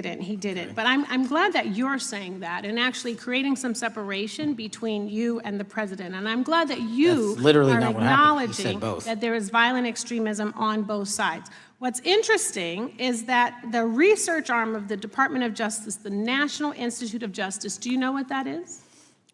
He didn't. But I'm glad that you're saying that and actually creating some separation between you and the president. And I'm glad that you are acknowledging that there is violent extremism on both sides. What's interesting is that the research arm of the Department of Justice, the National Institute of Justice, do you know what that is?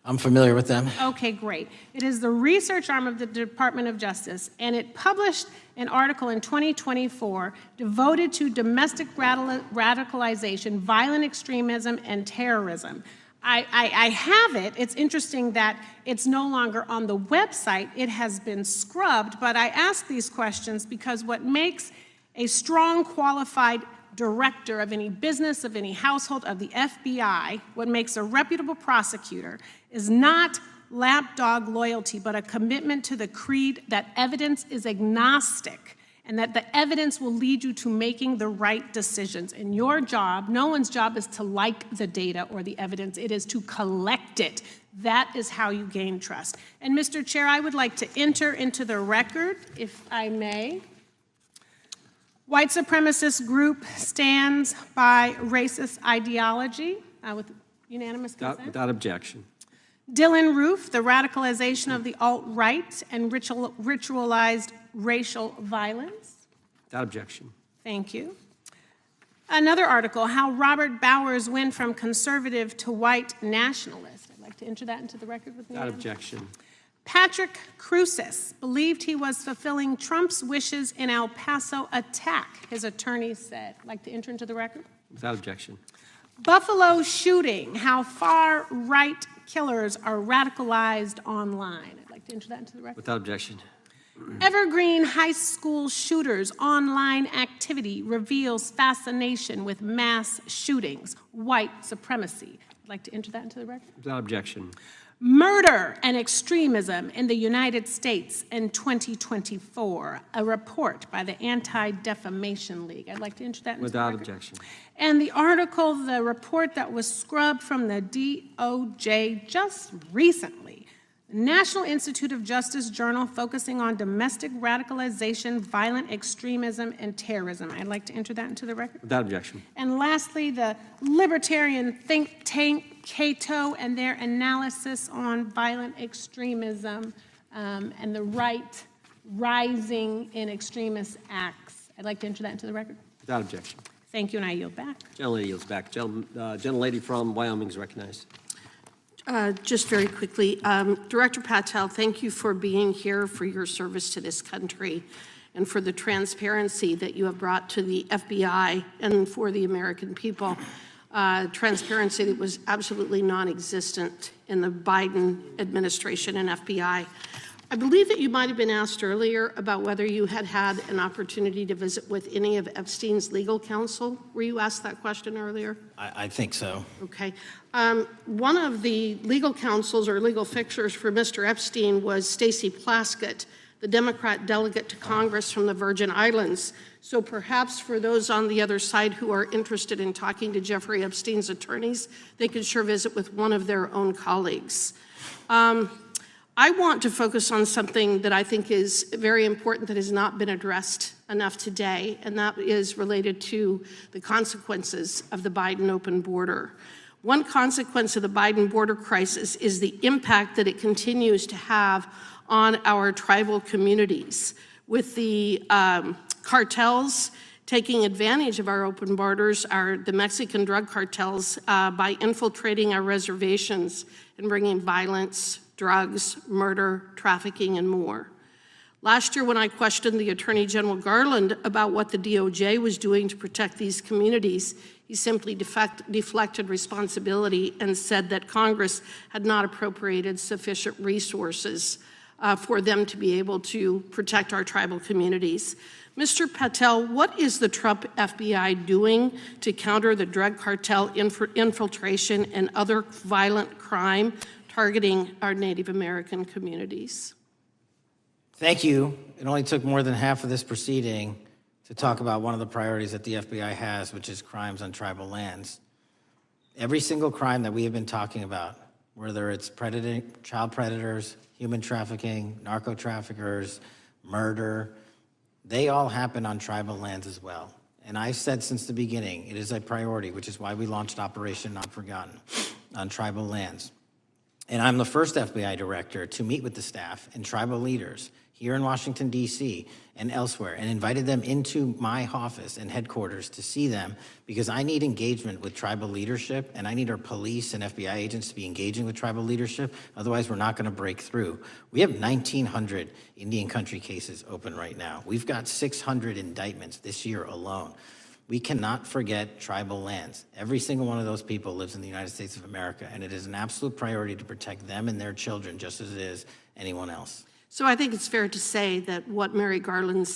I'm familiar with them. Okay, great. It is the research arm of the Department of Justice, and it published an article in 2024 devoted to domestic radicalization, violent extremism, and terrorism. I have it. It's interesting that it's no longer on the website. It has been scrubbed, but I ask these questions because what makes a strong, qualified director of any business, of any household, of the FBI, what makes a reputable prosecutor is not lapdog loyalty, but a commitment to the creed that evidence is agnostic and that the evidence will lead you to making the right decisions. And your job, no one's job is to like the data or the evidence, it is to collect it. That is how you gain trust. And Mr. Chair, I would like to enter into the record, if I may. White supremacist group stands by racist ideology with unanimous consent. Without objection. Dylan Roof, the radicalization of the alt-right and ritualized racial violence. Without objection. Thank you. Another article, how Robert Bowers went from conservative to white nationalist. I'd like to enter that into the record with me. Without objection. Patrick Cruces believed he was fulfilling Trump's wishes in El Paso attack, his attorneys said. I'd like to enter into the record. Without objection. Buffalo shooting, how far-right killers are radicalized online. I'd like to enter that into the record. Without objection. Evergreen High School shooters' online activity reveals fascination with mass shootings, white supremacy. I'd like to enter that into the record. Without objection. Murder and extremism in the United States in 2024, a report by the Anti-Defamation League. I'd like to enter that into Without the record. objection. And the article, the report that was scrubbed from the DOJ just recently, the National Institute of Justice Journal focusing on domestic radicalization, violent extremism, and terrorism. I'd like to enter that into the record. Without objection. And lastly, the libertarian think tank Cato and their analysis on violent extremism and the right rising in extremist acts. I'd like to enter that into the record. Without objection. Thank you, and I yield back. Gentlelady yields back. Gentlelady from Wyoming is recognized. Just very quickly, Director Patel, thank you for being here, for your service to this country, and for the transparency that you have brought to the FBI and for the American people. Transparency that was absolutely non-existent in the Biden administration and FBI. I believe that you might have been asked earlier about whether you had had an opportunity to visit with any of Epstein's legal counsel. Were you asked that question earlier? I think so. Okay. One of the legal counsels or legal fixers for Mr. Epstein was Stacey Plaskett, the Democrat delegate to Congress from the Virgin Islands. So perhaps for those on the other side who are interested in talking to Jeffrey Epstein's attorneys, they could sure visit with one of their own colleagues. I want to focus on something that I think is very important that has not been addressed enough today, and that is related to the consequences of the Biden open border. One consequence of the Biden border crisis is the impact that it continues to have on our tribal communities, with the cartels taking advantage of our open borders, the Mexican drug cartels, by infiltrating our reservations and bringing violence, drugs, murder, trafficking, and more. Last year, when I questioned the Attorney General Garland about what the DOJ was doing to protect these communities, he simply deflected responsibility and said that Congress had not appropriated sufficient resources for them to be able to protect our tribal communities. Mr. Patel, what is the Trump FBI doing to counter the drug cartel infiltration and other violent crime targeting our Native American communities? Thank you. It only took more than half of this proceeding to talk about one of the priorities that the FBI has, which is crimes on tribal lands. Every single crime that we have been talking about, whether it's child predators, human trafficking, narco traffickers, murder, they all happen on tribal lands as well. And I've said since the beginning, it is a priority, which is why we launched Operation Not Forgotten on tribal lands. And I'm the first FBI director to meet with the staff and tribal leaders here in Washington, D.C. and elsewhere, and invited them into my office and headquarters to see them, because I need engagement with tribal leadership, and I need our police and FBI agents to be engaging with tribal leadership. Otherwise, we're not going to break through. We have 1,900 Indian country cases open right now. We've got 600 indictments this year alone. We cannot forget tribal lands. Every single one of those people lives in the United States of America, and it is an absolute priority to protect them and their children just as it is anyone else. So I think it's fair to say that what Mary Garland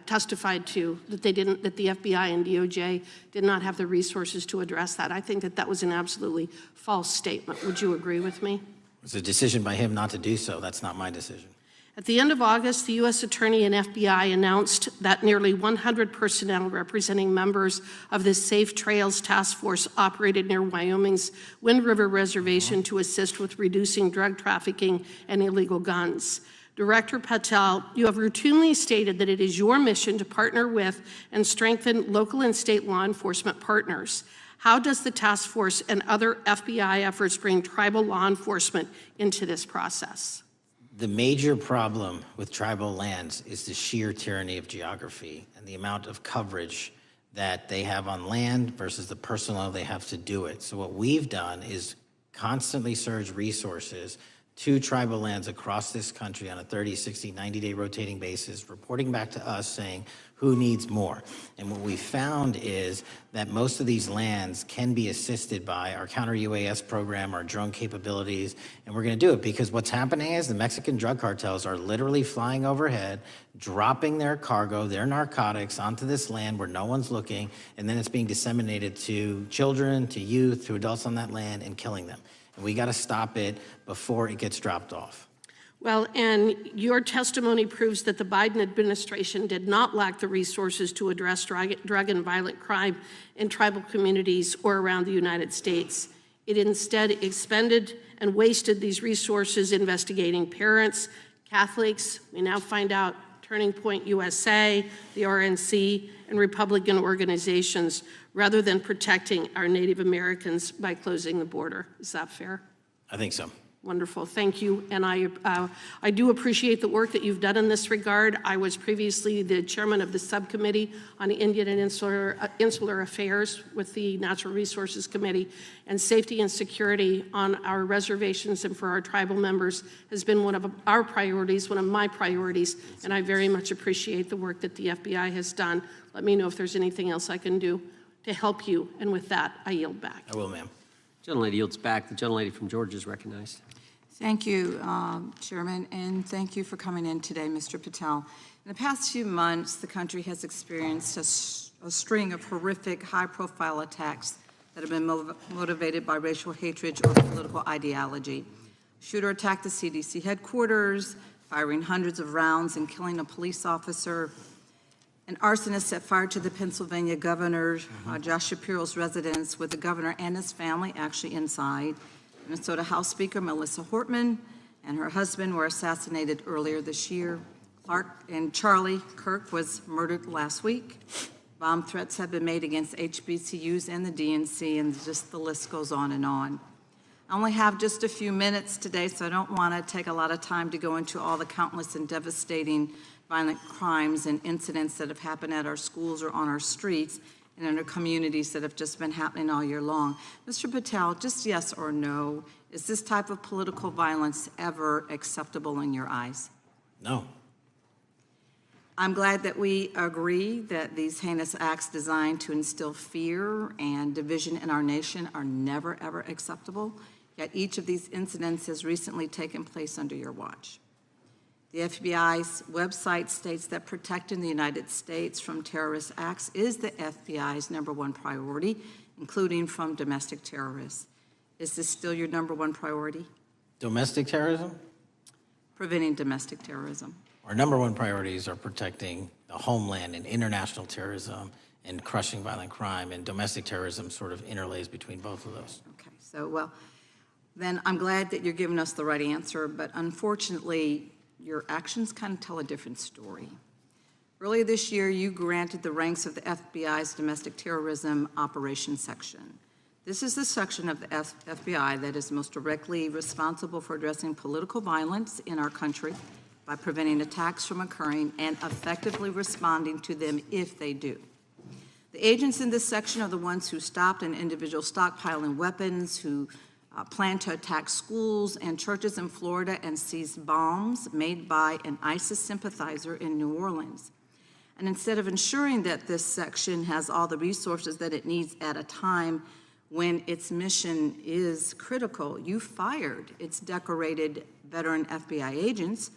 testified to, that the FBI and DOJ did not have the resources to address that. I think that was an absolutely false statement. Would you agree with me? It's a decision by him not to do so. That's not my decision. At the end of August, the U.S. Attorney and FBI announced that nearly 100 personnel representing members of the Safe Trails Task Force operated near Wyoming's Wind River Reservation to assist with reducing drug trafficking and illegal guns. Director Patel, you have routinely stated that it is your mission to partner with and strengthen local and state law enforcement partners. How does the task force and other FBI efforts bring tribal law enforcement into this process? The major problem with tribal lands is the sheer tyranny of geography and the amount of coverage that they have on land versus the personnel they have to do it. So what we've done is constantly surge resources to tribal lands across this country on a 30, 60, 90-day rotating basis, reporting back to us saying who needs more. And what we found is that most of these lands can be assisted by our counter-UAS program, our drone capabilities, and we're going to do it because what's happening is the Mexican drug cartels are literally flying overhead, dropping their cargo, their narcotics onto this land where no one's looking, and then it's being disseminated to children, to youth, to adults on that land, and killing them. And we got to stop it before it gets dropped off. Well, and your testimony proves that the Biden administration did not lack the resources to address drug and violent crime in tribal communities or around the United States. It instead expended and wasted these resources investigating parents, Catholics, we now find out Turning Point USA, the RNC, and Republican organizations, rather than protecting our Native Americans by closing the border. Is that fair? I think so. Wonderful, thank you. And I do appreciate the work that you've done in this regard. I was previously the chairman of the subcommittee on Indian and Insular Affairs with the Natural Resources Committee, and safety and security on our reservations and for our tribal members has been one of our priorities, one of my priorities, and I very much appreciate the work that the FBI has done. Let me know if there's anything else I can do to help you, and with that, I yield back. I will, ma'am. Gentlelady yields back. The gentlelady from Georgia is recognized. Thank you, Chairman, and thank you for coming in today, Mr. Patel. In the past few months, the country has experienced a string of horrific, high-profile attacks that have been motivated by racial hatred or political ideology. A shooter attacked the CDC headquarters, firing hundreds of rounds and killing a police officer. An arsonist set fire to the Pennsylvania governor, Josh Shapiro's residence, with the governor and his family actually inside. Minnesota House Speaker Melissa Hortman and her husband were assassinated earlier this year. Clark and Charlie Kirk was murdered last week. Bomb threats have been made against HBCUs and the DNC, and just the list goes on and on. I only have just a few minutes today, so I don't want to take a lot of time to go into all the countless and devastating violent crimes and incidents that have happened at our schools or on our streets and in our communities that have just been happening all year long. Mr. Patel, just yes or no, is this type of political violence ever acceptable in your eyes? No. I'm glad that we agree that these heinous acts designed to instill fear and division in our nation are never, ever acceptable, yet each of these incidents has recently taken place under your watch. The FBI's website states that protecting the United States from terrorist acts is the FBI's #1 priority, including from domestic terrorists. Is this still your #1 priority? Domestic terrorism? Preventing domestic terrorism. Our #1 priorities are protecting the homeland and international terrorism and crushing violent crime, and domestic terrorism sort of interlays between both of those. Okay, so, well, then I'm glad that you're giving us the right answer, but unfortunately, your actions kind of tell a different story. Earlier this year, you granted the ranks of the FBI's Domestic Terrorism Operations Section. This is the section of the FBI that is most directly responsible for addressing political violence in our country by preventing attacks from occurring and effectively responding to them if they do. The agents in this section are the ones who stopped an individual stockpiling weapons, who planned to attack schools and churches in Florida and seized bombs made by an ISIS sympathizer in New Orleans. And instead of ensuring that this section has all the resources that it needs at a time when its mission is critical, you fired its decorated veteran FBI agents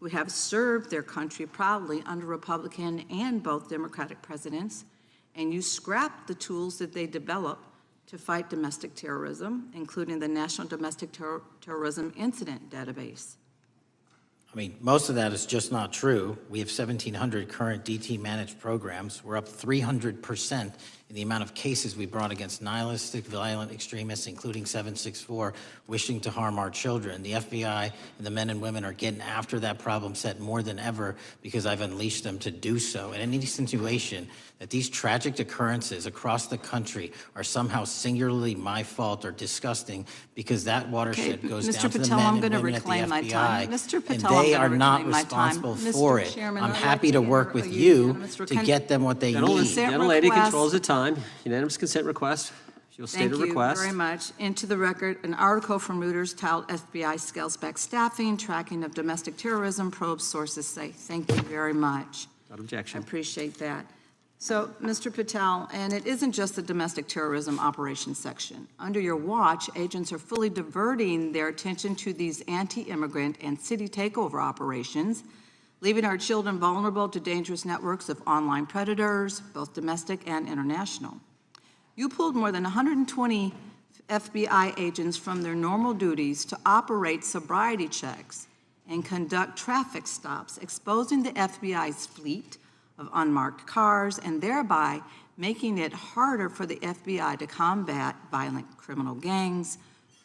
who have served their country proudly under Republican and both Democratic presidents, and you scrapped the tools that they developed to fight domestic terrorism, including the National Domestic Terrorism Incident Database. I mean, most of that is just not true. We have 1,700 current DT managed programs. We're up 300% in the amount of cases we brought against nihilistic, violent extremists, including 764, wishing to harm our children. The FBI and the men and women are getting after that problem set more than ever because I've unleashed them to do so. And any insinuation that these tragic occurrences across the country are somehow singularly my fault or disgusting because that watershed goes Mr. down to the Patel, men I'm and going to women at the reclaim my time. FBI, Mr. Patel, and I'm they gonna are not reclaim my time. responsible Mr. for it. Chairman, I'm I'd happy like to to work enter with a you unanimous to consent- get them what they Gentlelady, need. gentlelady request. controls the time. Unanimous consent request. She'll state a request. Thank you very much. Into the record, an article from Reuters titled FBI Scales Back Staffing, Tracking of Domestic Terrorism, Probes Sources Say. Thank you very much. Without I objection. appreciate that. So, Mr. Patel, and it isn't just the domestic terrorism operations section. Under your watch, agents are fully diverting their attention to these anti-immigrant and city takeover operations, leaving our children vulnerable to dangerous networks of online predators, both domestic and international. You pulled more than 120 FBI agents from their normal duties to operate sobriety checks and conduct traffic stops, exposing the FBI's fleet of unmarked cars and thereby making it harder for the FBI to combat violent criminal gangs,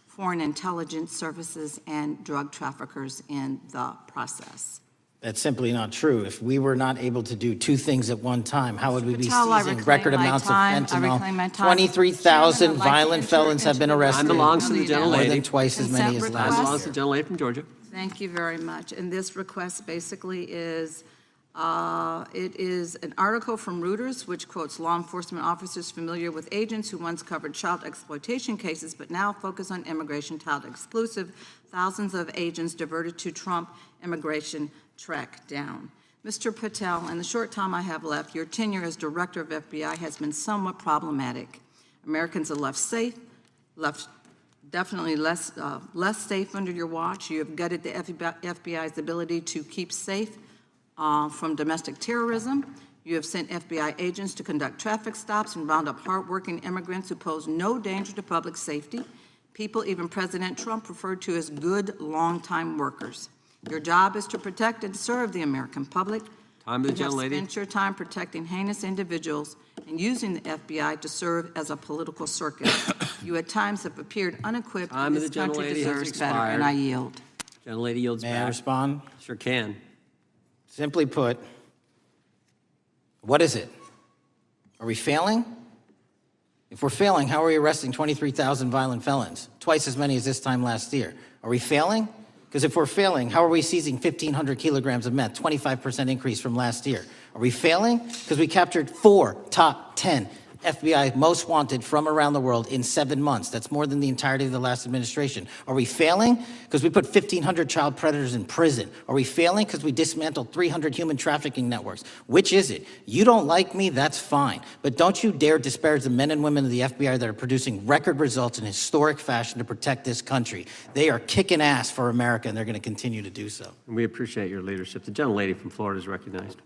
foreign intelligence services, and drug traffickers in the process. That's simply not true. If we were not able to do two things at one time, how would we be Patel, I seizing reclaim record my amounts of time. I reclaim my fentanyl? time. 23,000 Chairman, I'd like to violent enter felons have into been the arrested. Time belongs to the More gentlelady. than twice as many as Consent last Time belongs year. to the gentlelady from Georgia. Thank you very much. And this request basically is, it is an article from Reuters, which quotes law enforcement officers familiar with agents who once covered child exploitation cases, but now focus on immigration child exclusive. Thousands of agents diverted to Trump immigration track down. Mr. Patel, in the short time I have left, your tenure as director of FBI has been somewhat problematic. Americans are left definitely less safe under your watch. You have gutted the FBI's ability to keep safe from domestic terrorism. You have sent FBI agents to conduct traffic stops and round up hardworking immigrants who pose no danger to public safety. People even President Trump referred to as good, long-time workers. Your job is to protect and serve the American public. Time of the You have gentlelady. spent your time protecting heinous individuals and using the FBI to serve as a political circus. You at times have appeared unequipped, Time and of this the country gentlelady has deserves better, and expired. I yield. Gentlelady yields May I back. respond? Sure can. Simply put, what is it? Are we failing? If we're failing, how are we arresting 23,000 violent felons? Twice as many as this time last year. Are we failing? Because if we're failing, how are we seizing 1,500 kilograms of meth, 25% increase from last year? Are we failing? Because we captured 4 top 10 FBI most wanted from around the world in 7 months. That's more than the entirety of the last administration. Are we failing? Because we put 1,500 child predators in prison. Are we failing? Because we dismantled 300 human trafficking networks. Which is it? You don't like me, that's fine. But don't you dare disparage the men and women of the FBI that are producing record results in historic fashion to protect this country. They are kicking ass for America, and they're going to continue to do so. And we appreciate your leadership. The gentlelady from Florida is recognized.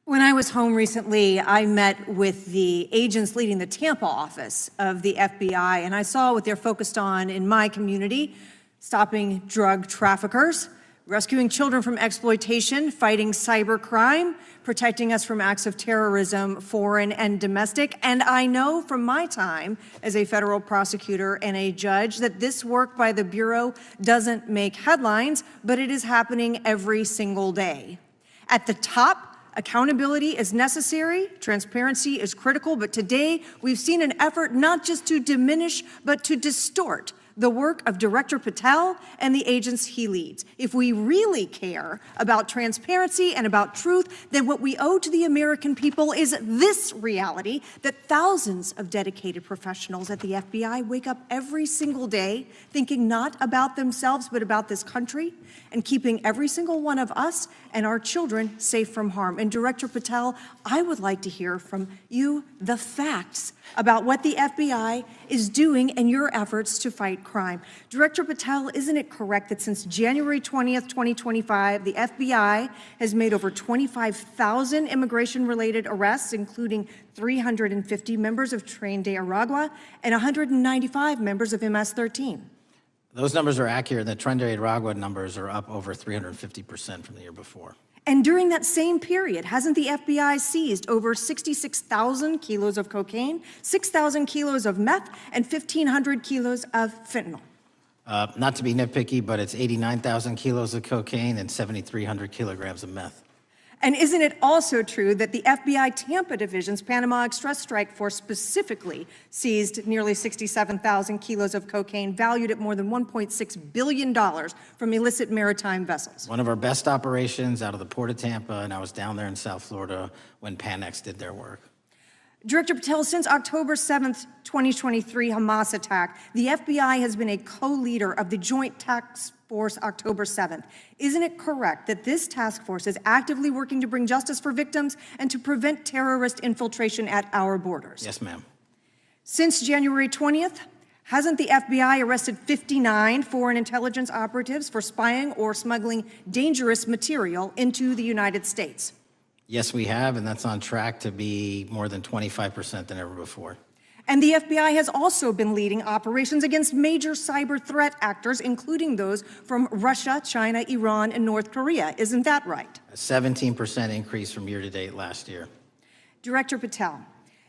When I was home recently, I met with the agents leading the Tampa office of the FBI, and I saw what they're focused on in my community: stopping drug traffickers, rescuing children from exploitation, fighting cybercrime, protecting us from acts of terrorism, foreign and domestic. And I know from my time as a federal prosecutor and a judge that this work by the Bureau doesn't make headlines, but it is happening every single day. At the top, accountability is necessary, transparency is critical, but today we've seen an effort not just to diminish, but to distort the work of Director Patel and the agents he leads. If we really care about transparency and about truth, then what we owe to the American people is this reality, that thousands of dedicated professionals at the FBI wake up every single day thinking not about themselves, but about this country, and keeping every single one of us and our children safe from harm. And Director Patel, I would like to hear from you the facts about what the FBI is doing in your efforts to fight crime. Director Patel, isn't it correct that since January 20th, 2025, the FBI has made over 25,000 immigration-related arrests, including 350 members of Tren de Aragua and 195 members of MS-13? Those numbers are accurate. The Tren de Aragua numbers are up over 350% from the year before. And during that same period, hasn't the FBI seized over 66,000 kilos of cocaine, 6,000 kilos of meth, and 1,500 kilos of fentanyl? Not to be nitpicky, but it's 89,000 kilos of cocaine and 7,300 kilograms of meth. And isn't it also true that the FBI Tampa Division's Panama Express Strike Force specifically seized nearly 67,000 kilos of cocaine valued at more than $1.6 billion from illicit maritime vessels? One of our best operations out of the Port of Tampa, and I was down there in South Florida when Panex did their work. Director Patel, since October 7th, 2023 Hamas attack, the FBI has been a co-leader of the Joint Task Force October 7th. Isn't it correct that this task force is actively working to bring justice for victims and to prevent terrorist infiltration at our borders? Yes, ma'am. Since January 20th, hasn't the FBI arrested 59 foreign intelligence operatives for spying or smuggling dangerous material into the United States? Yes, we have, and that's on track to be more than 25% than ever before. And the FBI has also been leading operations against major cyber threat actors, including those from Russia, China, Iran, and North Korea. Isn't that right? A 17% increase from year to date last year. Director Patel,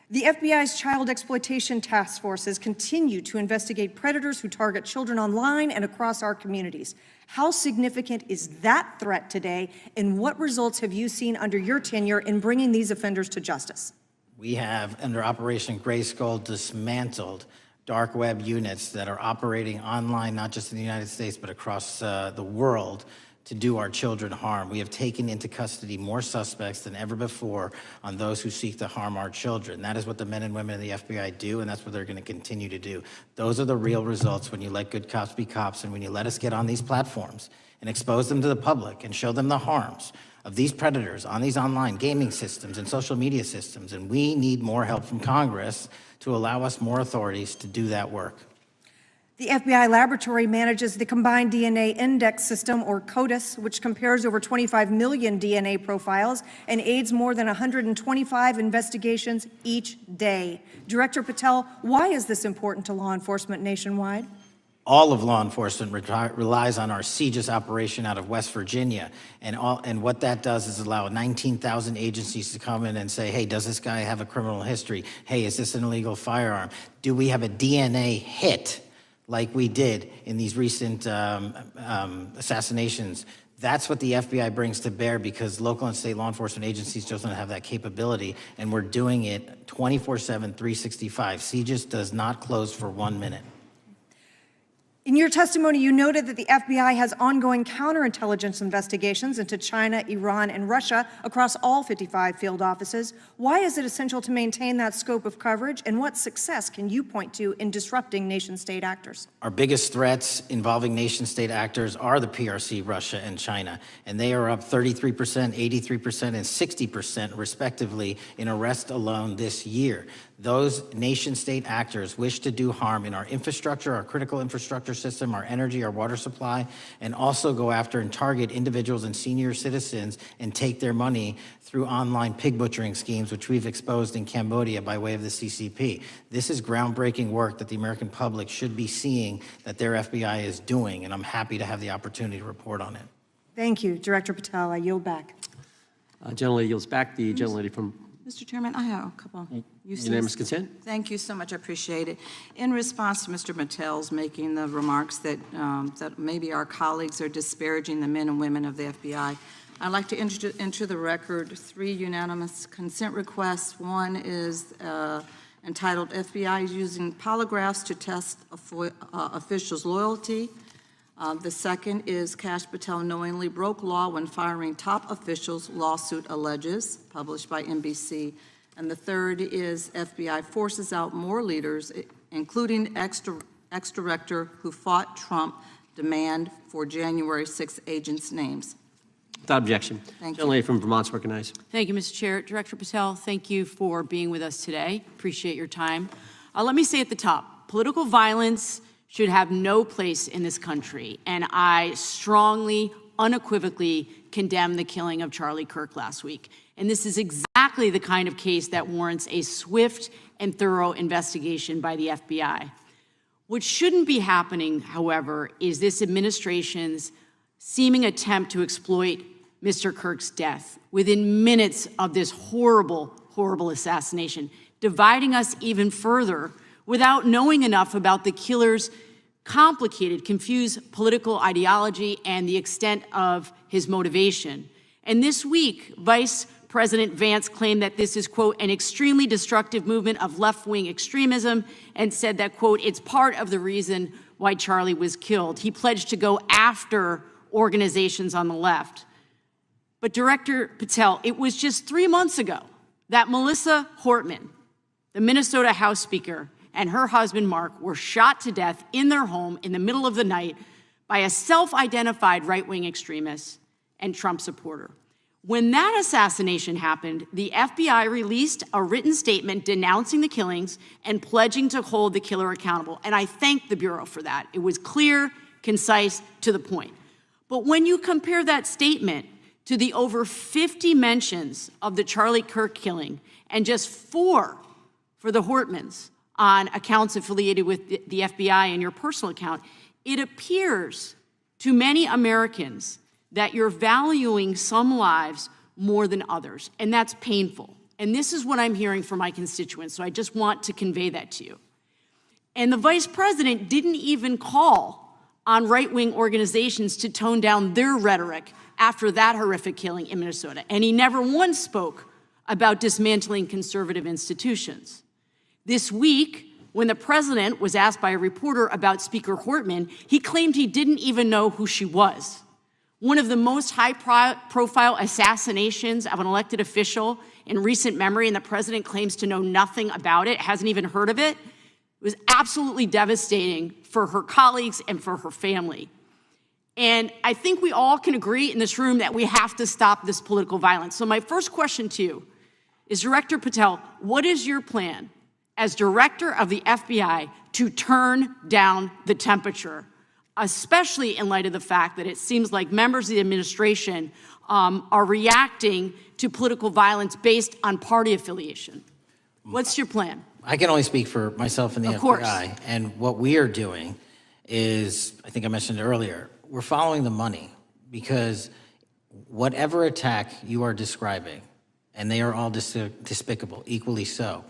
the FBI's child exploitation task forces continue to investigate predators who target children online and across our communities. How significant is that threat today, and what results have you seen under your tenure in bringing these offenders to justice? We have, under Operation Gray Skull, dismantled dark web units that are operating online, not just in the United States, but across the world, to do our children harm. We have taken into custody more suspects than ever before on those who seek to harm our children. That is what the men and women of the FBI do, and that's what they're going to continue to do. Those are the real results when you let good cops be cops and when you let us get on these platforms and expose them to the public and show them the harms of these predators on these online gaming systems and social media systems. And we need more help from Congress to allow us more authorities to do that work. The FBI laboratory manages the Combined DNA Index System, or CODIS, which compares over 25 million DNA profiles and aids more than 125 investigations each day. Director Patel, why is this important to law enforcement nationwide? All of law enforcement relies on our CJIS operation out of West Virginia. And what that does is allow 19,000 agencies to come in and say, hey, does this guy have a criminal history? Hey, is this an illegal firearm? Do we have a DNA hit like we did in these recent assassinations? That's what the FBI brings to bear, because local and state law enforcement agencies just don't have that capability, and we're doing it 24/7, 365. CJIS does not close for 1 minute. In your testimony, you noted that the FBI has ongoing counterintelligence investigations into China, Iran, and Russia across all 55 field offices. Why is it essential to maintain that scope of coverage, and what success can you point to in disrupting nation-state actors? Our biggest threats involving nation-state actors are the PRC, Russia, and China, and they are up 33%, 83%, and 60% respectively in arrests alone this year. Those nation-state actors wish to do harm in our infrastructure, our critical infrastructure system, our energy, our water supply, and also go after and target individuals and senior citizens and take their money through online pig butchering schemes, which we've exposed in Cambodia by way of the CCP. This is groundbreaking work that the American public should be seeing that their FBI is doing, and I'm happy to have the opportunity to report on it. Thank you, Director Patel. I yield back. Gentlelady yields back. The gentlelady from Mr. Chairman, I have a couple. unanimous consent. Thank you so much. I appreciate it. In response to Mr. Patel's making the remarks that that maybe our colleagues are disparaging the men and women of the FBI, I'd like to enter the record 3 unanimous consent requests. One is entitled FBI is using polygraphs to test officials' loyalty. The second is Kash Patel knowingly broke law when firing top officials, lawsuit alleges, published by NBC. And the third is FBI forces out more leaders, including ex-director who fought Trump, demand for January 6 agents' names. Without objection. Thank you. Gentlelady from Vermont's recognized. Thank you, Mr. Chair. Director Patel, thank you for being with us today. Appreciate your time. Let me say at the top, political violence should have no place in this country, and I strongly, unequivocally condemn the killing of Charlie Kirk last week. And this is exactly the kind of case that warrants a swift and thorough investigation by the FBI. What shouldn't be happening, however, is this administration's seeming attempt to exploit Mr. Kirk's death within minutes of this horrible, horrible assassination, dividing us even further without knowing enough about the killer's complicated, confused political ideology and the extent of his motivation. And this week, Vice President Vance claimed that this is, quote, an extremely destructive movement of left-wing extremism, and said that, quote, it's part of the reason why Charlie was killed. He pledged to go after organizations on the left. But Director Patel, it was just 3 months ago that Melissa Hortman, the Minnesota House Speaker, and her husband Mark were shot to death in their home in the middle of the night by a self-identified right-wing extremist and Trump supporter. When that assassination happened, the FBI released a written statement denouncing the killings and pledging to hold the killer accountable. And I thank the Bureau for that. It was clear, concise, to the point. But when you compare that statement to the over 50 mentions of the Charlie Kirk killing and just 4 for the Hortmans on accounts affiliated with the FBI and your personal account, it appears to many Americans that you're valuing some lives more than others, and that's painful. And this is what I'm hearing from my constituents, so I just want to convey that to you. And the Vice President didn't even call on right-wing organizations to tone down their rhetoric after that horrific killing in Minnesota, and he never once spoke about dismantling conservative institutions. This week, when the President was asked by a reporter about Speaker Hortman, he claimed he didn't even know who she was. One of the most high-profile assassinations of an elected official in recent memory, and the President claims to know nothing about it, hasn't even heard of it. It was absolutely devastating for her colleagues and for her family. And I think we all can agree in this room that we have to stop this political violence. So my first question to you is, Director Patel, what is your plan as Director of the FBI to turn down the temperature, especially in light of the fact that it seems like members of the administration are reacting to political violence based on party affiliation? What's your plan? I can only speak for myself and the Of course. FBI. And what we are doing is, I think I mentioned earlier, we're following the money, because whatever attack you are describing, and they are all despicable, equally so,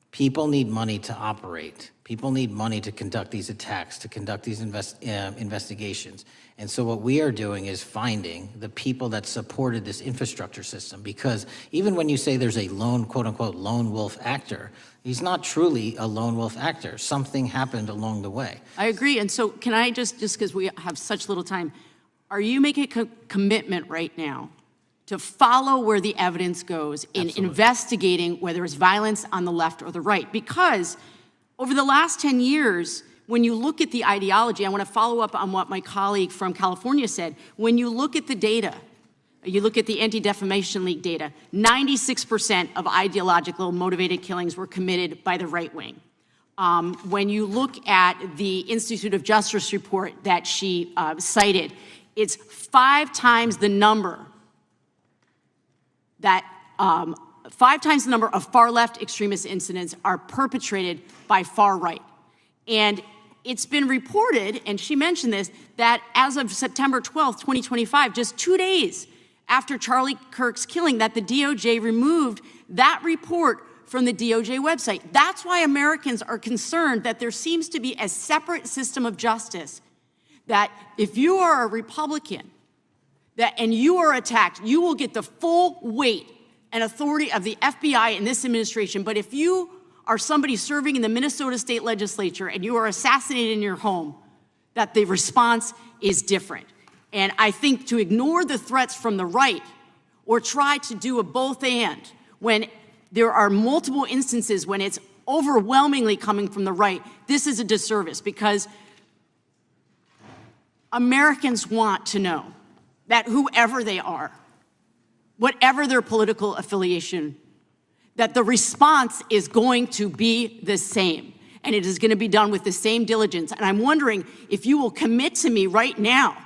people need money to operate. People need money to conduct these attacks, to conduct these investigations. And so what we are doing is finding the people that supported this infrastructure system, because even when you say there's a lone, quote unquote, lone wolf actor, he's not truly a lone wolf actor. Something happened along the way. I agree. And so can I just because we have such little time, are you making a commitment right now to follow where the evidence goes in Absolutely. investigating whether it's violence on the left or the right? Because over the last 10 years, when you look at the ideology, I want to follow up on what my colleague from California said. When you look at the data, you look at the Anti-Defamation League data, 96% of ideological motivated killings were committed by the right wing. When you look at the Institute of Justice report that she cited, it's 5 times the number that 5 times the number of far-left extremist incidents are perpetrated by far right. And it's been reported, and she mentioned this, that as of September 12th, 2025, just 2 days after Charlie Kirk's killing, that the DOJ removed that report from the DOJ website. That's why Americans are concerned that there seems to be a separate system of justice, that if you are a Republican, and you are attacked, you will get the full weight and authority of the FBI in this administration. But if you are somebody serving in the Minnesota State Legislature and you are assassinated in your home, that the response is different. And I think to ignore the threats from the right or try to do a both and when there are multiple instances when it's overwhelmingly coming from the right, this is a disservice, because Americans want to know that whoever they are, whatever their political affiliation, that the response is going to be the same, and it is going to be done with the same diligence. And I'm wondering if you will commit to me right now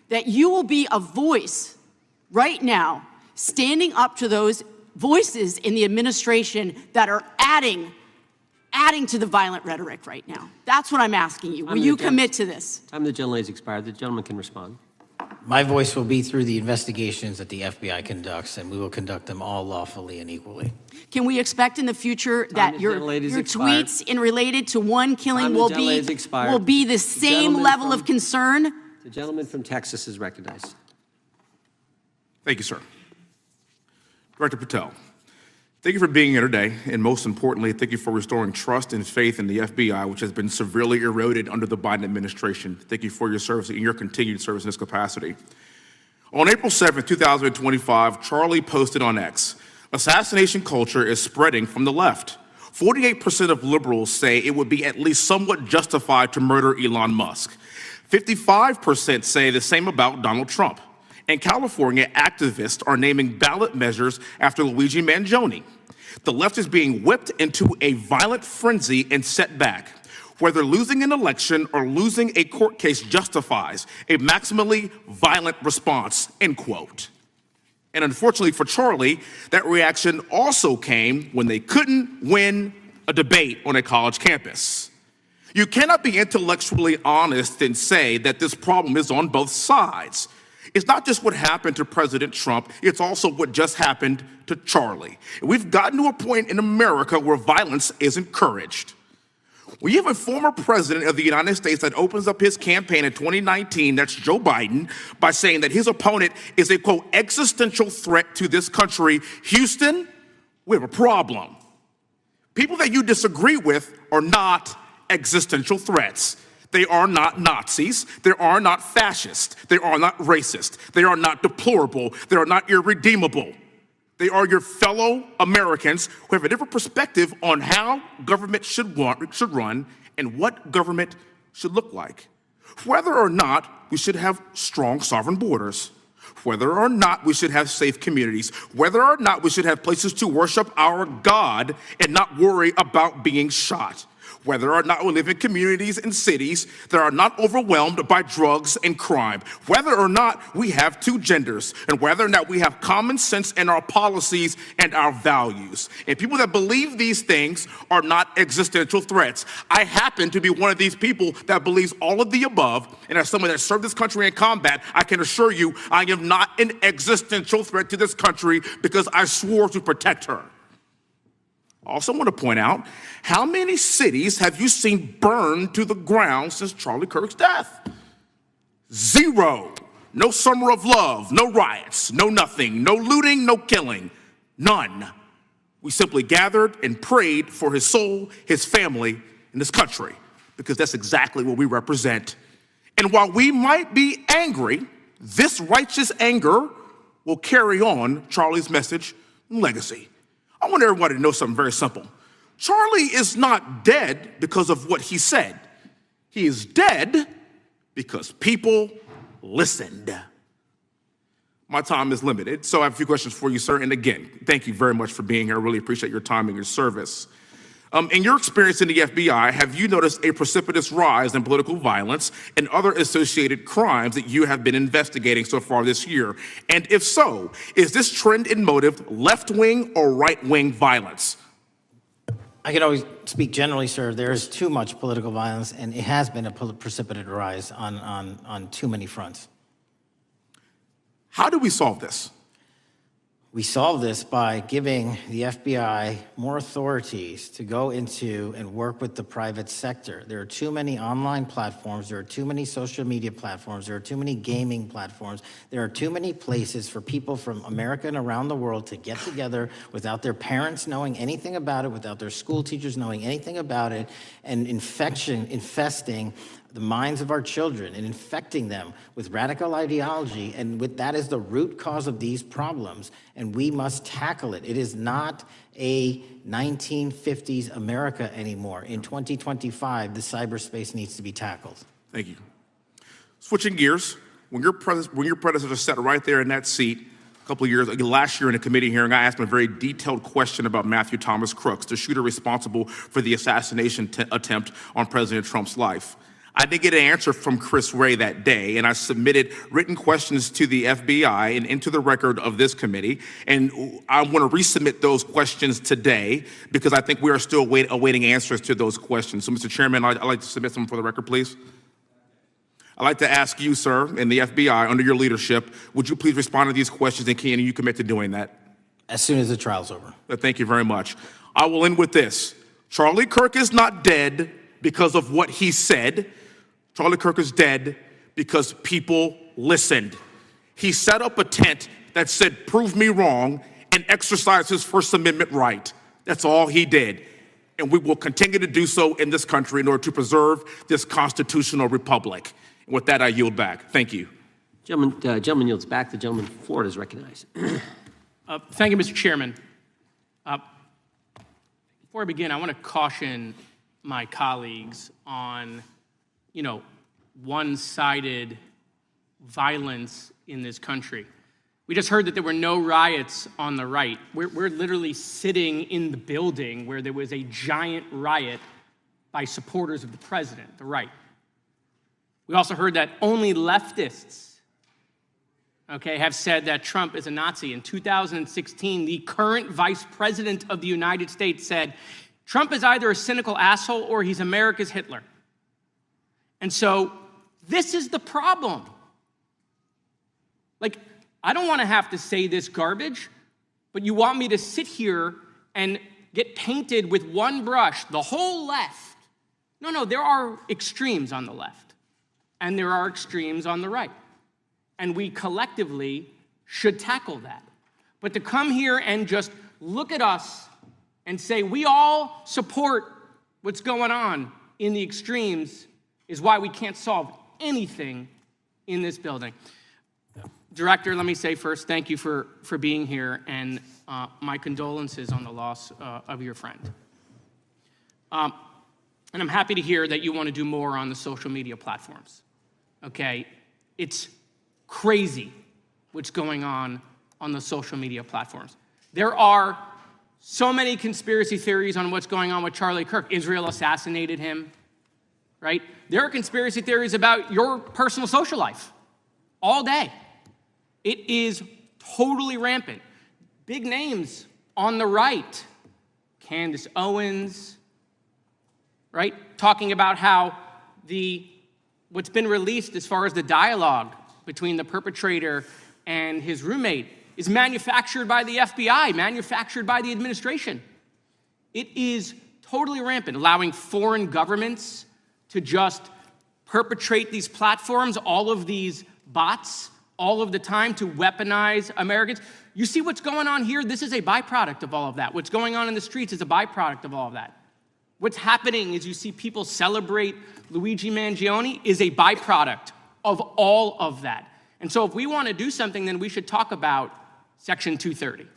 that you will be a voice right now standing up to those voices in the administration that are adding to the violent rhetoric right now. That's what I'm asking you. Will you commit to this? Time of the gentlelady's expired. The gentleman can respond. My voice will be through the investigations that the FBI conducts, and we will conduct them all lawfully and equally. Can we expect in the future that your tweets in related to one killing will be the same level of concern? The gentleman from Texas is recognized. Thank you, sir. Director Patel, thank you for being here today, and most importantly, thank you for restoring trust and faith in the FBI, which has been severely eroded under the Biden administration. Thank you for your service and your continued service in this capacity. On April 7th, 2025, Charlie posted on X, "Assassination culture is spreading from the left. 48% of liberals say it would be at least somewhat justified to murder Elon Musk. 55% say the same about Donald Trump. In California, activists are naming ballot measures after Luigi Mangione. The left is being whipped into a violent frenzy and set back. Whether losing an election or losing a court case justifies a maximally violent response," end quote. And unfortunately for Charlie, that reaction also came when they couldn't win a debate on a college campus. You cannot be intellectually honest and say that this problem is on both sides. It's not just what happened to President Trump, it's also what just happened to Charlie. We've gotten to a point in America where violence is encouraged. When you have a former president of the United States that opens up his campaign in 2019, that's Joe Biden, by saying that his opponent is a, quote, existential threat to this country, Houston, we have a problem. People that you disagree with are not existential threats. They are not Nazis. They are not fascist. They are not racist. They are not deplorable. They are not irredeemable. They are your fellow Americans who have a different perspective on how government should run and what government should look like. Whether or not we should have strong sovereign borders, whether or not we should have safe communities, whether or not we should have places to worship our God and not worry about being shot, whether or not we live in communities and cities that are not overwhelmed by drugs and crime, whether or not we have two genders, and whether or not we have common sense in our policies and our values. And people that believe these things are not existential threats. I happen to be one of these people that believes all of the above, and as someone that served this country in combat, I can assure you I am not an existential threat to this country because I swore to protect her. I also want to point out, how many cities have you seen burned to the ground since Charlie Kirk's death? 0. No summer of love, no riots, no nothing, no looting, no killing, none. We simply gathered and prayed for his soul, his family, and this country, because that's exactly what we represent. And while we might be angry, this righteous anger will carry on Charlie's message and legacy. I want everybody to know something very simple. Charlie is not dead because of what he said. He is dead because people listened. My time is limited, so I have a few questions for you, sir. And again, thank you very much for being here. I really appreciate your time and your service. In your experience in the FBI, have you noticed a precipitous rise in political violence and other associated crimes that you have been investigating so far this year? And if so, is this trend in motive left-wing or right-wing violence? I can always speak generally, sir. There is too much political violence, and it has been a precipitous rise on too many fronts. How do we solve this? We solve this by giving the FBI more authorities to go into and work with the private sector. There are too many online platforms. There are too many social media platforms. There are too many gaming platforms. There are too many places for people from America and around the world to get together without their parents knowing anything about it, without their school teachers knowing anything about it, and infesting the minds of our children and infecting them with radical ideology, and that is the root cause of these problems, and we must tackle it. It is not a 1950s America anymore. In 2025, the cyberspace needs to be tackled. Thank you. Switching gears, when your predecessor sat right there in that seat a couple of years, last year in a committee hearing, I asked him a very detailed question about Matthew Thomas Crooks, the shooter responsible for the assassination attempt on President Trump's life. I did get an answer from Chris Wray that day, and I submitted written questions to the FBI and into the record of this committee, and I want to resubmit those questions today because I think we are still awaiting answers to those questions. So, Mr. Chairman, I'd like to submit them for the record, please. I'd like to ask you, sir, and the FBI, under your leadership, would you please respond to these questions, and can you commit to doing that? As soon as the trial's over. Thank you very much. I will end with this. Charlie Kirk is not dead because of what he said. Charlie Kirk is dead because people listened. He set up a tent that said, "Prove me wrong," and exercised his First Amendment right. That's all he did. And we will continue to do so in this country in order to preserve this constitutional republic. And with that, I yield back. Thank you. Gentleman yields back. The gentleman from Florida is recognized. Thank you, Mr. Chairman. Before I begin, I want to caution my colleagues on one-sided violence in this country. We just heard that there were no riots on the right. We're literally sitting in the building where there was a giant riot by supporters of the president, the right. We also heard that only leftists, have said that Trump is a Nazi. In 2016, the current vice president of the United States said, Trump is either a cynical asshole or he's America's Hitler. And so this is the problem. I don't want to have to say this garbage, but you want me to sit here and get painted with one brush, the whole left. No, there are extremes on the left, and there are extremes on the right. And we collectively should tackle that. But to come here and just look at us and say we all support what's going on in the extremes is why we can't solve anything in this building. Director, let me say first, thank you for being here, and my condolences on the loss of your friend. And I'm happy to hear that you want to do more on the social media platforms. It's crazy what's going on the social media platforms. There are so many conspiracy theories on what's going on with Charlie Kirk. Israel assassinated him, right? There are conspiracy theories about your personal social life all day. It is totally rampant. Big names on the right, Candace Owens, right? Talking about how what's been released as far as the dialogue between the perpetrator and his roommate is manufactured by the FBI, manufactured by the administration. It is totally rampant, allowing foreign governments to just perpetrate these platforms, all of these bots, all of the time to weaponize Americans. You see what's going on here? This is a byproduct of all of that. What's going on in the streets is a byproduct of all of that. What's happening is you see people celebrate Luigi Mangione is a byproduct of all of that. And so if we want to do something, then we should talk about Section 230.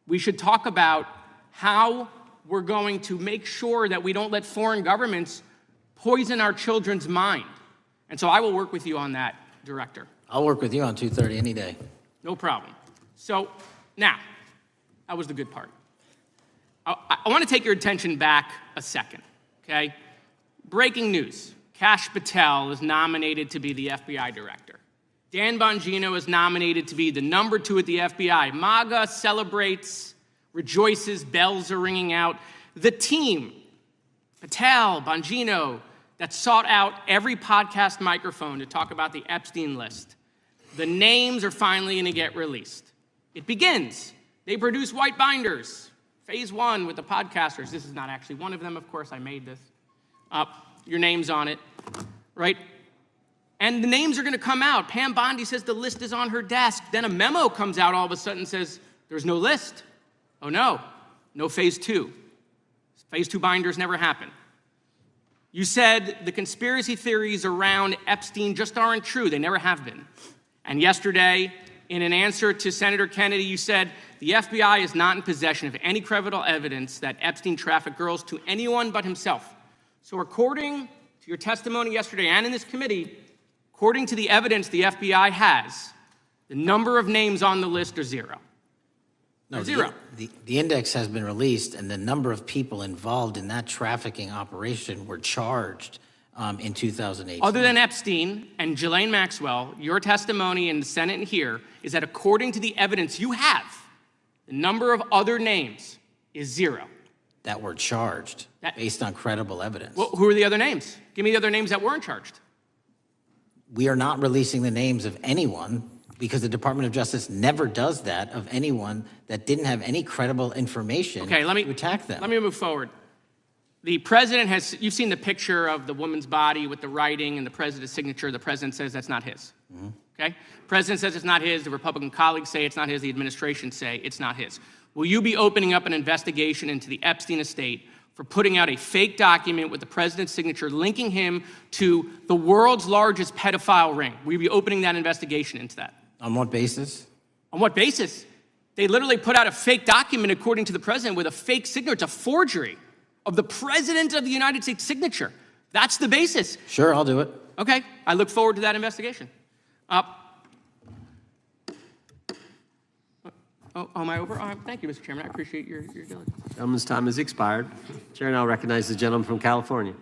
We should talk about how we're going to make sure that we don't let foreign governments poison our children's mind. And so I will work with you on that, Director. I'll work with you on 230 any day. No problem. So now, that was the good part. I want to take your attention back a second, okay? Breaking news. Kash Patel is nominated to be the FBI director. Dan Bongino is nominated to be the number 2 at the FBI. MAGA celebrates, rejoices, bells are ringing out. The team, Patel, Bongino, that sought out every podcast microphone to talk about the Epstein list. The names are finally going to get released. It begins. They produce white binders. Phase 1 with the podcasters. This is not actually one of them, of course. I made this up. Your name's on it, right? And the names are going to come out. Pam Bondi says the list is on her desk. Then a memo comes out all of a sudden and says, there's no list. Oh, no phase 2. Phase 2 binders never happen. You said the conspiracy theories around Epstein just aren't true. They never have been. And yesterday, in an answer to Senator Kennedy, you said the FBI is not in possession of any credible evidence that Epstein trafficked girls to anyone but himself. So according to your testimony yesterday and in this committee, according to the evidence the FBI has, the number of names on the list are 0. No, zero. The index has been released, and the number of people involved in that trafficking operation were charged in 2018. Other than Epstein and Ghislaine Maxwell, your testimony in the Senate and here is that according to the evidence you have, the number of other names is 0. That were charged based on credible evidence. Well, who are the other names? Give me the other names that weren't charged. We are not releasing the names of anyone because the Department of Justice never does that of anyone that didn't have any credible information to attack them. Let me move forward. The president has, you've seen the picture of the woman's body with the writing and the president's signature. The president says that's not his. Mm-hmm. Okay? The president says it's not his. The Republican colleagues say it's not his. The administration say it's not his. Will you be opening up an investigation into the Epstein estate for putting out a fake document with the president's signature linking him to the world's largest pedophile ring? Will you be opening that investigation into that? On what basis? On what basis? They literally put out a fake document, according to the president, with a fake signature. It's a forgery of the president of the United States signature. That's the basis. Sure, I'll do it. Okay, I look forward to that investigation. Am I over? Thank you, Mr. Chairman. I appreciate your diligence. Gentleman's time has expired. Chair now recognizes the gentleman from California.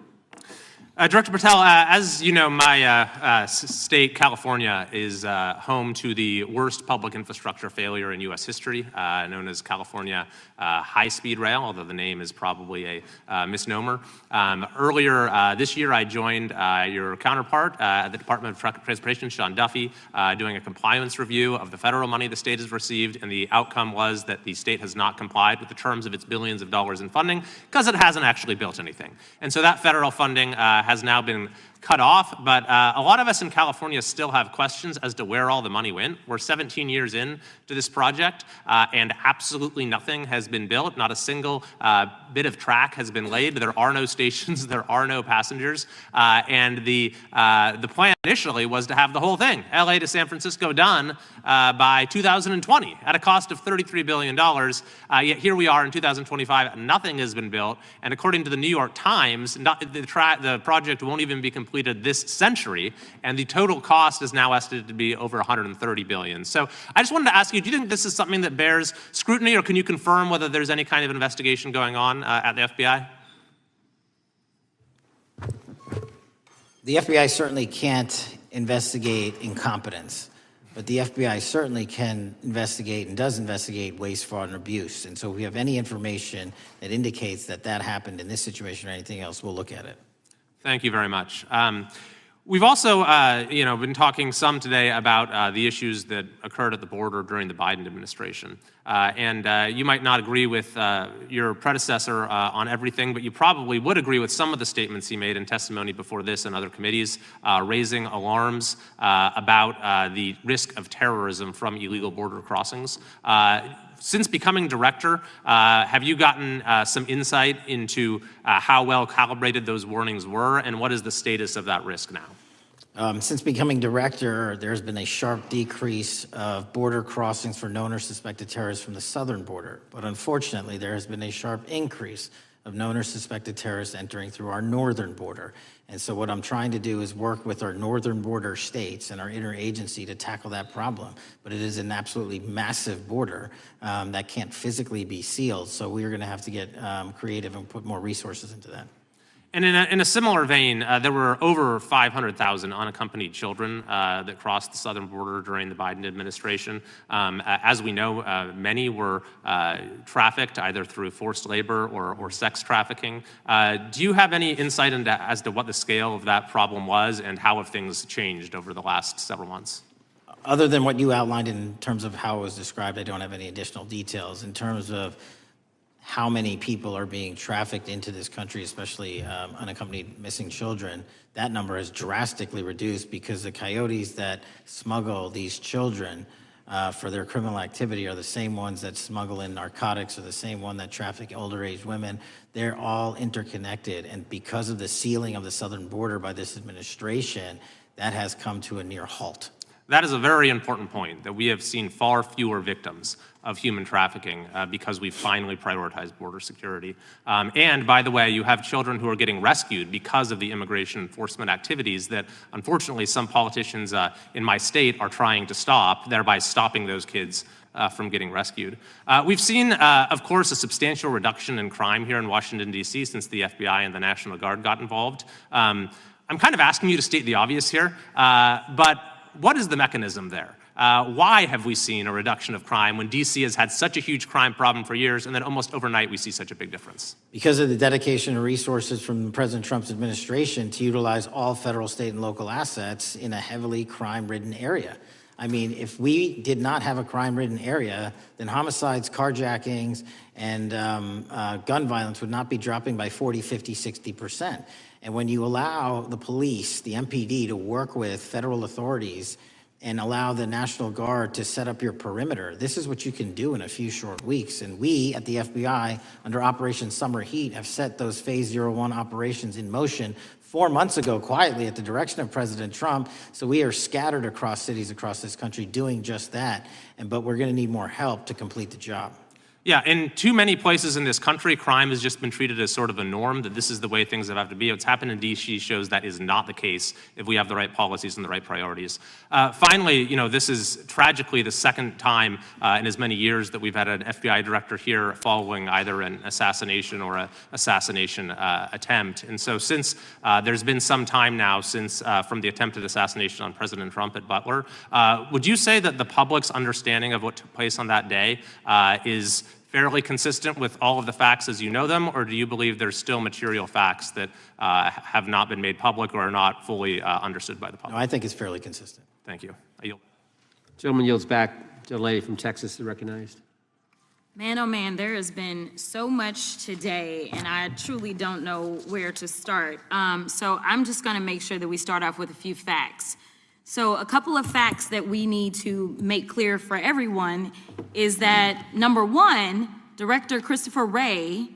Director Patel, as you know, my state, California, is home to the worst public infrastructure failure in U.S. history, known as California High-Speed Rail, although the name is probably a misnomer. Earlier this year, I joined your counterpart at the Department of Transportation, Sean Duffy, doing a compliance review of the federal money the state has received, and the outcome was that the state has not complied with the terms of its billions of dollars in funding because it hasn't actually built anything. And so that federal funding has now been cut off, but a lot of us in California still have questions as to where all the money went. We're 17 years in to this project, and absolutely nothing has been built. Not a single bit of track has been laid. There are no stations. There are no passengers. And the plan initially was to have the whole thing, LA to San Francisco, done by 2020 at a cost of $33 billion. Yet here we are in 2025, nothing has been built. And according to the New York Times, the project won't even be completed this century, and the total cost is now estimated to be over $130 billion. So I just wanted to ask you, do you think this is something that bears scrutiny, or can you confirm whether there's any kind of investigation going on at the FBI? The FBI certainly can't investigate incompetence, but the FBI certainly can investigate and does investigate waste, fraud, and abuse. And so if we have any information that indicates that that happened in this situation or anything else, we'll look at it. Thank you very much. We've also, been talking some today about the issues that occurred at the border during the Biden administration. And you might not agree with your predecessor on everything, but you probably would agree with some of the statements he made in testimony before this and other committees, raising alarms about the risk of terrorism from illegal border crossings. Since becoming director, have you gotten some insight into how well calibrated those warnings were, and what is the status of that risk now? Since becoming director, there's been a sharp decrease of border crossings for known or suspected terrorists from the southern border. But unfortunately, there has been a sharp increase of known or suspected terrorists entering through our northern border. And so what I'm trying to do is work with our northern border states and our interagency to tackle that problem. But it is an absolutely massive border that can't physically be sealed. So we're going to have to get creative and put more resources into that. And in a similar vein, there were over 500,000 unaccompanied children that crossed the southern border during the Biden administration. As we know, many were trafficked either through forced labor or sex trafficking. Do you have any insight as to what the scale of that problem was and how have things changed over the last several months? other than what you outlined in terms of how it was described, I don't have any additional details. In terms of how many people are being trafficked into this country, especially unaccompanied missing children, that number has drastically reduced because the coyotes that smuggle these children for their criminal activity are the same ones that smuggle in narcotics, or the same one that traffic older age women. They're all interconnected, and because of the sealing of the southern border by this administration, that has come to a near halt. That is a very important point, that we have seen far fewer victims of human trafficking because we finally prioritized border security. And by the way, you have children who are getting rescued because of the immigration enforcement activities that, unfortunately, some politicians in my state are trying to stop, thereby stopping those kids from getting rescued. We've seen, of course, a substantial reduction in crime here in Washington, D.C. since the FBI and the National Guard got involved. I'm kind of asking you to state the obvious here, but what is the mechanism there? Why have we seen a reduction of crime when D.C. has had such a huge crime problem for years, and then almost overnight we see such a big difference? Because of the dedication and resources from President Trump's administration to utilize all federal, state, and local assets in a heavily crime-ridden area. I mean, if we did not have a crime-ridden area, then homicides, carjackings, and gun violence would not be dropping by 40, 50, 60%. And when you allow the police, the MPD, to work with federal authorities and allow the National Guard to set up your perimeter, this is what you can do in a few short weeks. And we at the FBI, under Operation Summer Heat, have set those Phase 01 operations in motion 4 months ago, quietly at the direction of President Trump. So we are scattered across cities across this country doing just that. But we're going to need more help to complete the job. Yeah, in too many places in this country, crime has just been treated as sort of a norm, that this is the way things have to be. What's happened in D.C. shows that is not the case if we have the right policies and the right priorities. Finally, you know, this is tragically the second time in as many years that we've had an FBI director here following either an assassination or an assassination attempt. And so since there's been some time now since from the attempted assassination on President Trump at Butler, would you say that the public's understanding of what took place on that day is fairly consistent with all of the facts as you know them, or do you believe there's still material facts that have not been made public or are not fully understood by the public? No, I think it's fairly consistent. Thank you. I yield. Gentleman yields back. The lady from Texas is recognized. Man, oh man, there has been so much today, and I truly don't know where to start. So I'm just going to make sure that we start off with a few facts. So a couple of facts that we need to make clear for everyone is that, number one, Director Christopher Wray,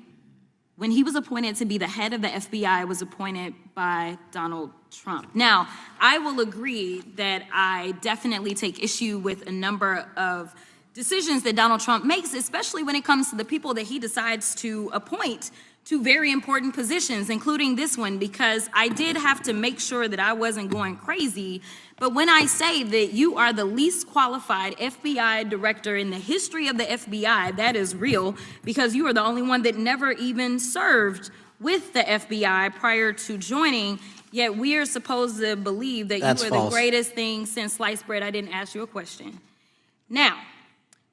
when he was appointed to be the head of the FBI, was appointed by Donald Trump. Now, I will agree that I definitely take issue with a number of decisions that Donald Trump makes, especially when it comes to the people that he decides to appoint to very important positions, including this one, because I did have to make sure that I wasn't going crazy. But when I say that you are the least qualified FBI director in the history of the FBI, that is real, because you are the only one that never even served with the FBI prior to joining, yet we are supposed to believe that That's you are false. the greatest thing since sliced bread. I didn't ask you a question. Now,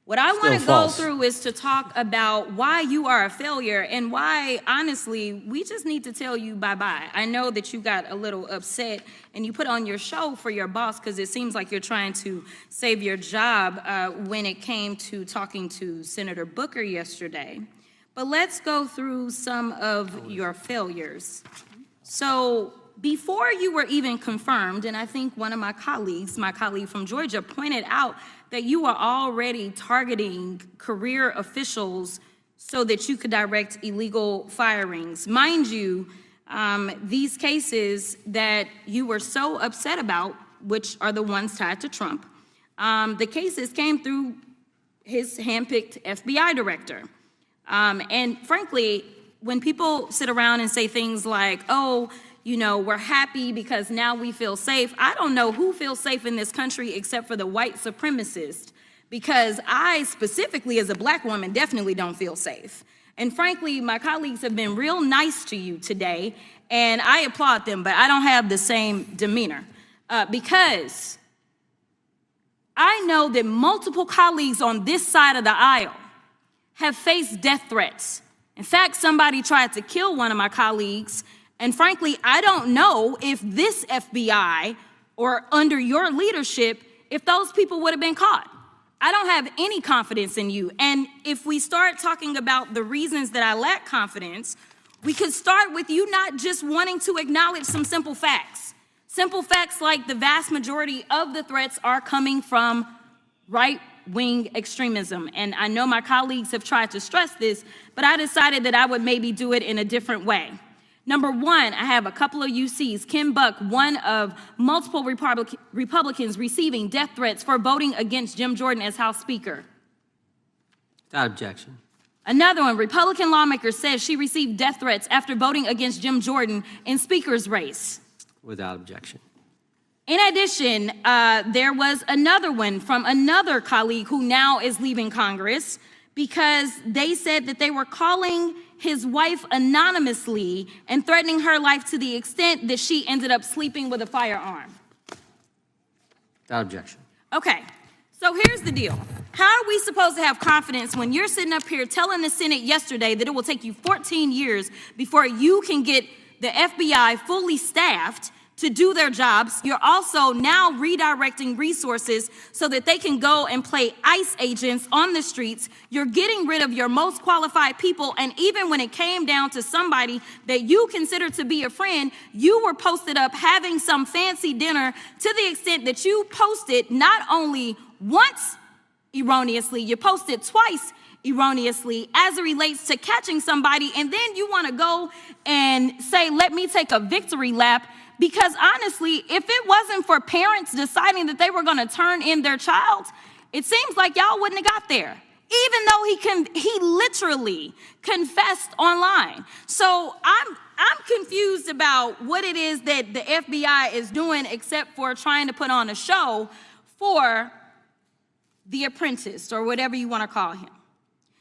what I want to go false. through is to talk about why you are a failure and why, honestly, we just need to tell you bye-bye. I know that you got a little upset and you put on your show for your boss because it seems like you're trying to save your job when it came to talking to Senator Booker yesterday. But let's go through some of your failures. So before you were even confirmed, and I think one of my colleague from Georgia, pointed out that you are already targeting career officials so that you could direct illegal firings. Mind you, these cases that you were so upset about, which are the ones tied to Trump, the cases came through his handpicked FBI director. And frankly, when people sit around and say things like, oh, you know, we're happy because now we feel safe. I don't know who feels safe in this country except for the white supremacists, because I specifically as a black woman definitely don't feel safe. And frankly, my colleagues have been real nice to you today, and I applaud them, but I don't have the same demeanor because I know that multiple colleagues on this side of the aisle have faced death threats. In fact, somebody tried to kill one of my colleagues. And frankly, I don't know if this FBI or under your leadership if those people would have been caught. I don't have any confidence in you. And if we start talking about the reasons that I lack confidence, we could start with you not just wanting to acknowledge some simple facts. Simple facts like the vast majority of the threats are coming from right-wing extremism. And I know my colleagues have tried to stress this, but I decided that I would maybe do it in a different way. Number one, I have a couple of UCs. Kim Buck, one of multiple Republicans receiving death threats for voting against Jim Jordan as House Speaker. Without objection. Another one, Republican lawmaker says she received death threats after voting against Jim Jordan in Speaker's race. Without objection. In addition, there was another one from another colleague who now is leaving Congress because they said that they were calling his wife anonymously and threatening her life to the extent that she ended up sleeping with a firearm. Without objection. Okay, so here's the deal. How are we supposed to have confidence when you're sitting up here telling the Senate yesterday that it will take you 14 years before you can get the FBI fully staffed to do their jobs? You're also now redirecting resources so that they can go and play ICE agents on the streets. You're getting rid of your most qualified people, and even when it came down to somebody that you consider to be a friend, you were posted up having some fancy dinner to the extent that you posted not only once erroneously, you posted twice erroneously as it relates to catching somebody, and then you want to go and say, let me take a victory lap. Because honestly, if it wasn't for parents deciding that they were going to turn in their child, it seems like y'all wouldn't have got there, even though he literally confessed online. So I'm confused about what it is that the FBI is doing except for trying to put on a show for the apprentice or whatever you want to call him.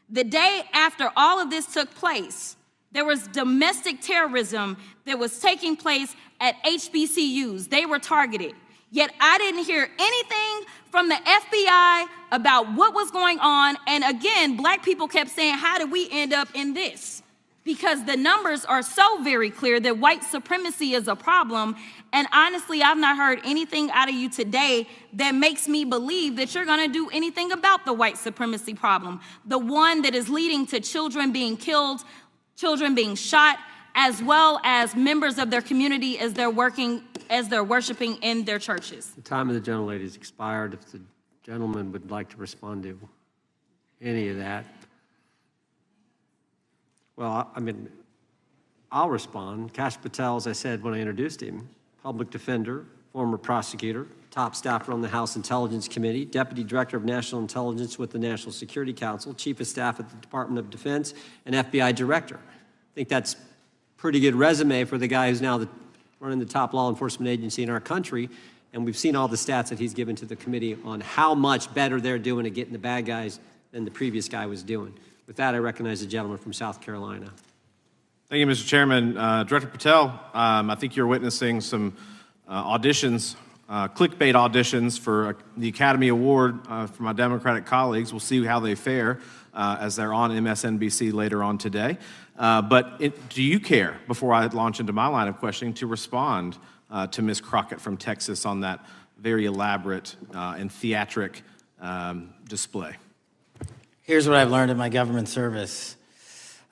The day after all of this took place, there was domestic terrorism that was taking place at HBCUs. They were targeted. Yet I didn't hear anything from the FBI about what was going on. And again, black people kept saying, how did we end up in this? Because the numbers are so very clear that white supremacy is a problem. And honestly, I've not heard anything out of you today that makes me believe that you're going to do anything about the white supremacy problem, the one that is leading to children being killed, children being shot, as well as members of their community as they're worshiping in their churches. The time of the gentlelady has expired. If the gentleman would like to respond to any of that. Well, I mean, I'll respond. Kash Patel, as I said when I introduced him, public defender, former prosecutor, top staffer on the House Intelligence Committee, Deputy Director of National Intelligence with the National Security Council, Chief of Staff at the Department of Defense, and FBI Director. I think that's pretty good resume for the guy who's now running the top law enforcement agency in our country. And we've seen all the stats that he's given to the committee on how much better they're doing at getting the bad guys than the previous guy was doing. With that, I recognize the gentleman from South Carolina. Thank you, Mr. Chairman. Director Patel, I think you're witnessing some auditions, clickbait auditions for the Academy Award for my Democratic colleagues. We'll see how they fare as they're on MSNBC later on today. But do you care, before I launch into my line of questioning, to respond to Ms. Crockett from Texas on that very elaborate and theatric display? Here's what I've learned in my government service.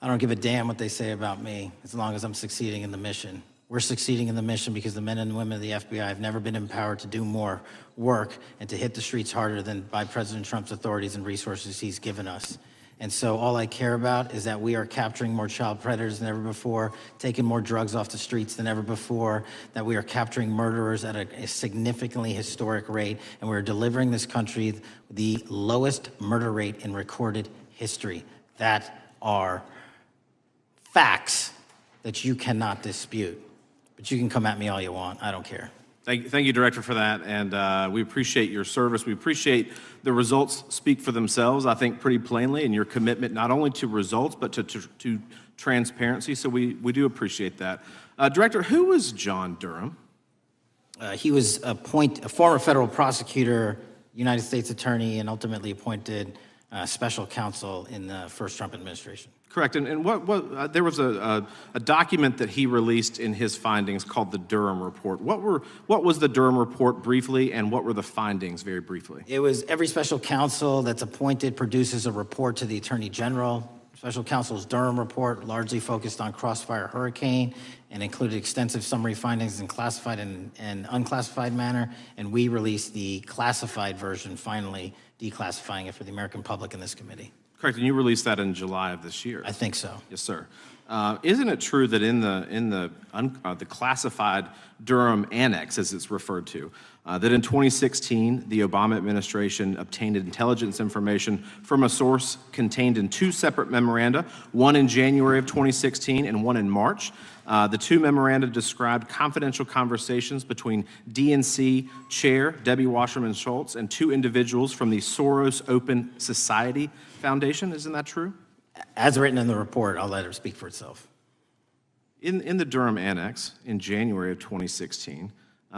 I don't give a damn what they say about me as long as I'm succeeding in the mission. We're succeeding in the mission because the men and women of the FBI have never been empowered to do more work and to hit the streets harder than by President Trump's authorities and resources he's given us. And so all I care about is that we are capturing more child predators than ever before, taking more drugs off the streets than ever before, that we are capturing murderers at a significantly historic rate, and we're delivering this country the lowest murder rate in recorded history. That are facts that you cannot dispute. But you can come at me all you want. I don't care. Thank you, Director, for that, and we appreciate your service. We appreciate the results speak for themselves, I think, pretty plainly, and your commitment not only to results, but to transparency, so we do appreciate that. Director, who was John Durham? He was a former federal prosecutor, United States attorney, and ultimately appointed special counsel in the first Trump administration. Correct. And there was a document that he released in his findings called the Durham Report. What was the Durham Report briefly, and what were the findings very briefly? It was every special counsel that's appointed produces a report to the Attorney General. Special counsel's Durham Report largely focused on Crossfire Hurricane and included extensive summary findings in classified and unclassified manner. And we released the classified version, finally declassifying it for the American public in this committee. Correct. And you released that in July of this year. I think so. Yes, sir. Isn't it true that in the classified Durham Annex, as it's referred to, that in 2016 the Obama administration obtained intelligence information from a source contained in two separate memoranda, one in January of 2016 and one in March? The two memoranda described confidential conversations between DNC Chair Debbie Wasserman Schultz and two individuals from the Soros Open Society Foundation. Isn't that true? As written in the report, I'll let her speak for itself. In the Durham Annex in January of 2016,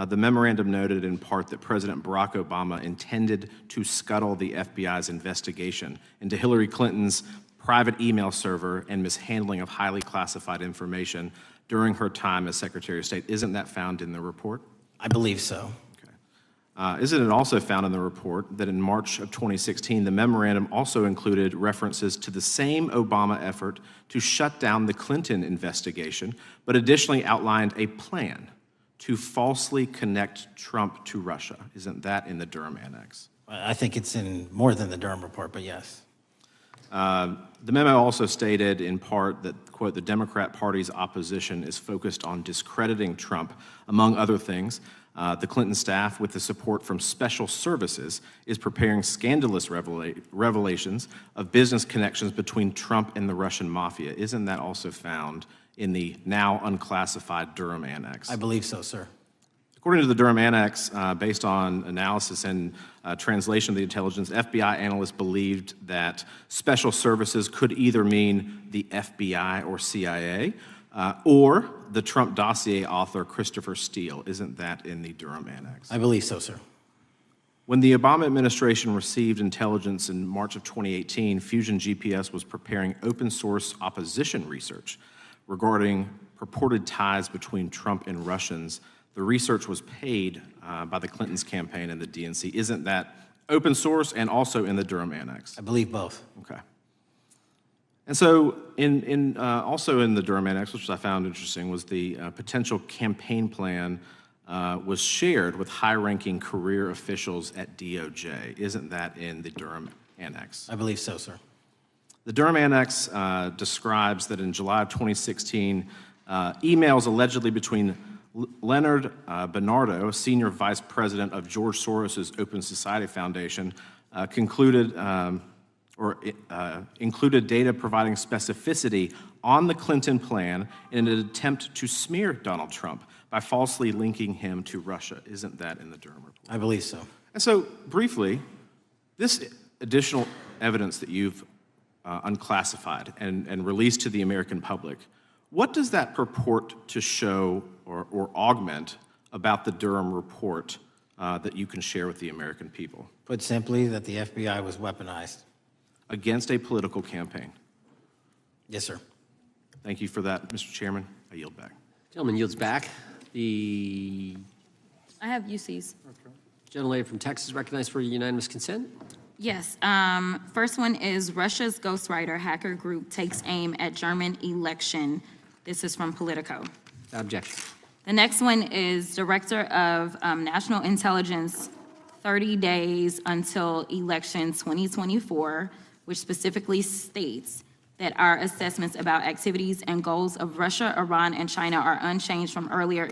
the memorandum noted in part that President Barack Obama intended to scuttle the FBI's investigation into Hillary Clinton's private email server and mishandling of highly classified information during her time as Secretary of State. Isn't that found in the report? I believe so. Isn't it also found in the report that in March of 2016, the memorandum also included references to the same Obama effort to shut down the Clinton investigation, but additionally outlined a plan to falsely connect Trump to Russia? Isn't that in the Durham Annex? I think it's in more than the Durham Report, but yes. The memo also stated in part that, quote, the Democrat Party's opposition is focused on discrediting Trump. Among other things, the Clinton staff, with the support from special services, is preparing scandalous revelations of business connections between Trump and the Russian mafia. Isn't that also found in the now unclassified Durham Annex? I believe so, sir. According to the Durham Annex, based on analysis and translation of the intelligence, FBI analysts believed that special services could either mean the FBI or CIA, or the Trump dossier author Christopher Steele. Isn't that in the Durham Annex? I believe so, sir. When the Obama administration received intelligence in March of 2018, Fusion GPS was preparing open source opposition research regarding purported ties between Trump and Russians. The research was paid by the Clintons' campaign and the DNC. Isn't that open source and also in the Durham Annex? I believe both. Okay. And so also in the Durham Annex, which I found interesting, was the potential campaign plan was shared with high-ranking career officials at DOJ. Isn't that in the Durham Annex? I believe so, sir. The Durham Annex describes that in July of 2016, emails allegedly between Leonard Bernardo, senior vice president of George Soros's Open Society Foundation, included data providing specificity on the Clinton plan in an attempt to smear Donald Trump by falsely linking him to Russia. Isn't that in the Durham Report? I believe so. And so, briefly, this additional evidence that you've unclassified and released to the American public, what does that purport to show or augment about the Durham Report that you can share with the American people? Put simply, that the FBI was weaponized. Against a political campaign. Yes, sir. Thank you for that, Mr. Chairman. I yield back. Gentleman yields back. The I have UCs. gentlelady from Texas recognized for unanimous consent. Yes. First one is Russia's ghostwriter hacker group takes aim at German election. This is from Politico. Objection. The next one is Director of National Intelligence, 30 days until election 2024, which specifically states that our assessments about activities and goals of Russia, Iran, and China are unchanged from earlier